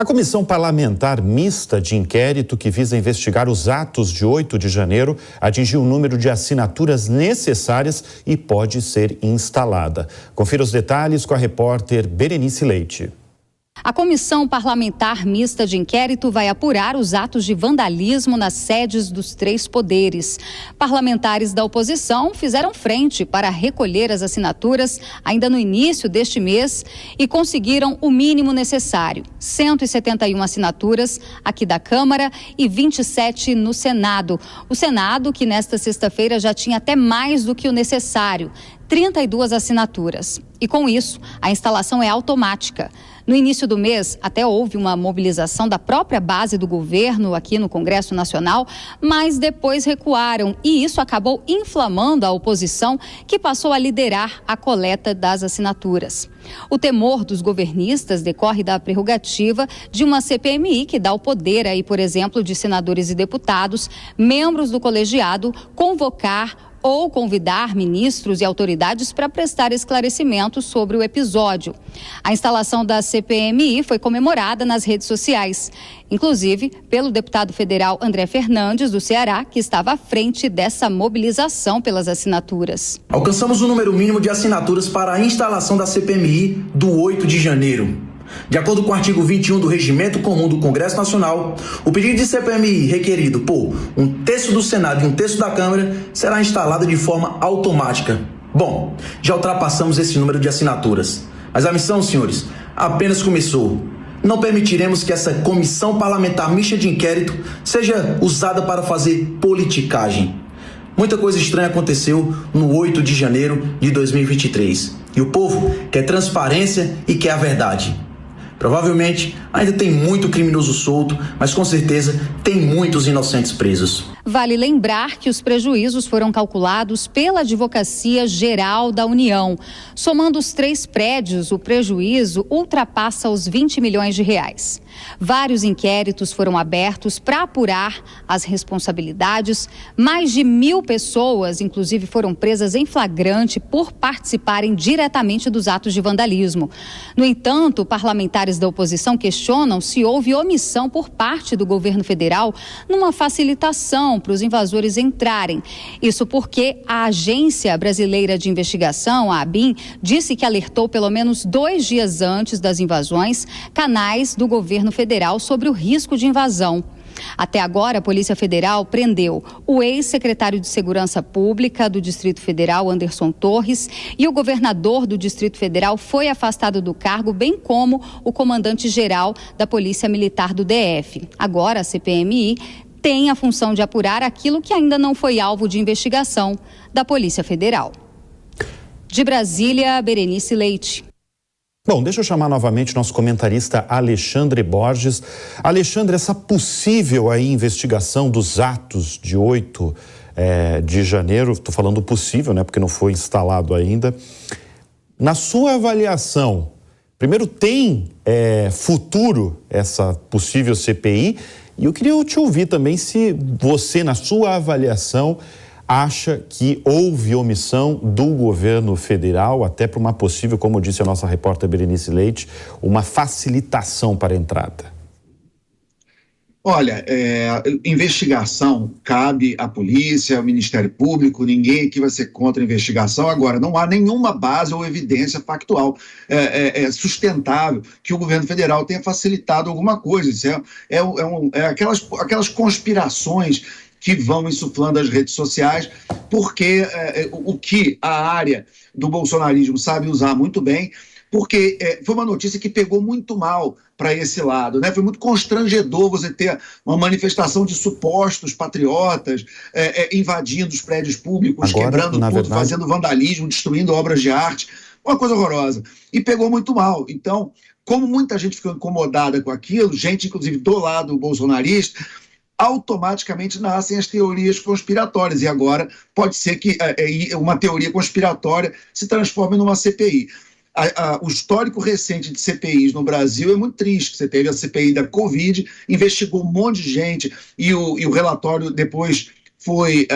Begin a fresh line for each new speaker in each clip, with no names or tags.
A Comissão Parlamentar Mista de Inquérito, que visa investigar os atos de 8 de janeiro, atingiu o número de assinaturas necessárias e pode ser instalada. Confira os detalhes com a repórter Berenice Leite.
A Comissão Parlamentar Mista de Inquérito vai apurar os atos de vandalismo nas sedes dos três poderes. Parlamentares da oposição fizeram frente para recolher as assinaturas ainda no início deste mês e conseguiram o mínimo necessário: 171 assinaturas aqui da Câmara e 27 no Senado. O Senado, que nesta sexta-feira já tinha até mais do que o necessário, 32 assinaturas. E com isso, a instalação é automática. No início do mês, até houve uma mobilização da própria base do governo aqui no Congresso Nacional, mas depois recuaram e isso acabou inflamando a oposição, que passou a liderar a coleta das assinaturas. O temor dos governistas decorre da prerrogativa de uma CPMI que dá o poder aí, por exemplo, de senadores e deputados, membros do colegiado, convocar ou convidar ministros e autoridades para prestar esclarecimentos sobre o episódio. A instalação da CPMI foi comemorada nas redes sociais, inclusive pelo deputado federal André Fernandes, do Ceará, que estava à frente dessa mobilização pelas assinaturas.
Alcançamos o número mínimo de assinaturas para a instalação da CPMI do 8 de janeiro. De acordo com o artigo 21 do Regimento Comum do Congresso Nacional, o pedido de CPMI requerido por 1/3 do Senado e 1/3 da Câmara será instalado de forma automática. Bom, já ultrapassamos esse número de assinaturas. Mas a missão, senhores, apenas começou. Não permitiremos que essa Comissão Parlamentar Mista de Inquérito seja usada para fazer politicagem. Muita coisa estranha aconteceu no 8 de janeiro de 2023. E o povo quer transparência e quer a verdade. Provavelmente ainda tem muito criminoso solto, mas com certeza tem muitos inocentes presos.
Vale lembrar que os prejuízos foram calculados pela Advocacia Geral da União. Somando os 3 prédios, o prejuízo ultrapassa os 20 milhões de reais. Vários inquéritos foram abertos para apurar as responsabilidades. Mais de 1.000 pessoas, inclusive, foram presas em flagrante por participarem diretamente dos atos de vandalismo. No entanto, parlamentares da oposição questionam se houve omissão por parte do governo federal numa facilitação para os invasores entrarem. Isso porque a Agência Brasileira de Investigação, a ABIN, disse que alertou pelo menos 2 dias antes das invasões canais do governo federal sobre o risco de invasão. Até agora, a Polícia Federal prendeu o ex-secretário de Segurança Pública do Distrito Federal, Anderson Torres, e o governador do Distrito Federal foi afastado do cargo, bem como o comandante-geral da Polícia Militar do DF. Agora, a CPMI tem a função de apurar aquilo que ainda não foi alvo de investigação da Polícia Federal. De Brasília, Berenice Leite.
Bom, deixa eu chamar novamente nosso comentarista Alexandre Borges. Alexandre, essa possível aí investigação dos atos de 8 de janeiro, estou falando possível, né, porque não foi instalado ainda. Na sua avaliação, primeiro, tem futuro essa possível CPI? E eu queria te ouvir também se você, na sua avaliação, acha que houve omissão do governo federal, até para uma possível, como disse a nossa repórter Berenice Leite, uma facilitação para a entrada.
Olha, investigação cabe à polícia, ao Ministério Público, ninguém aqui vai ser contra a investigação. Agora, não há nenhuma base ou evidência factual sustentável que o governo federal tenha facilitado alguma coisa. Isso aquelas conspirações que vão insuflando as redes sociais, porque o que a área do bolsonarismo sabe usar muito bem, porque foi uma notícia que pegou muito mal para esse lado, né? Foi muito constrangedor você ter uma manifestação de supostos patriotas invadindo os prédios públicos, agora, quebrando tudo, verdade, fazendo vandalismo, destruindo obras de arte, uma coisa horrorosa. E pegou muito mal. Então, como muita gente ficou incomodada com aquilo, gente, inclusive, do lado bolsonarista, automaticamente nascem as teorias conspiratórias. E agora pode ser que uma teoria conspiratória se transforme numa CPI. O histórico recente de CPIs no Brasil é muito triste. Você teve a CPI da Covid, investigou um monte de gente e o relatório depois foi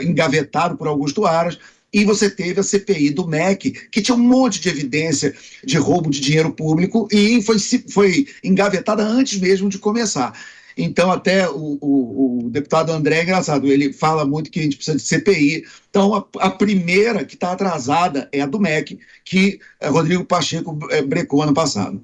engavetado por Augusto Aras. e você teve a CPI do MEC, que tinha um monte de evidência de roubo de dinheiro público e foi engavetada antes mesmo de começar. Então, até o deputado André é engraçado, ele fala muito que a gente precisa de CPI. Então, a primeira que está atrasada é a do MEC, que Rodrigo Pacheco brecou ano passado.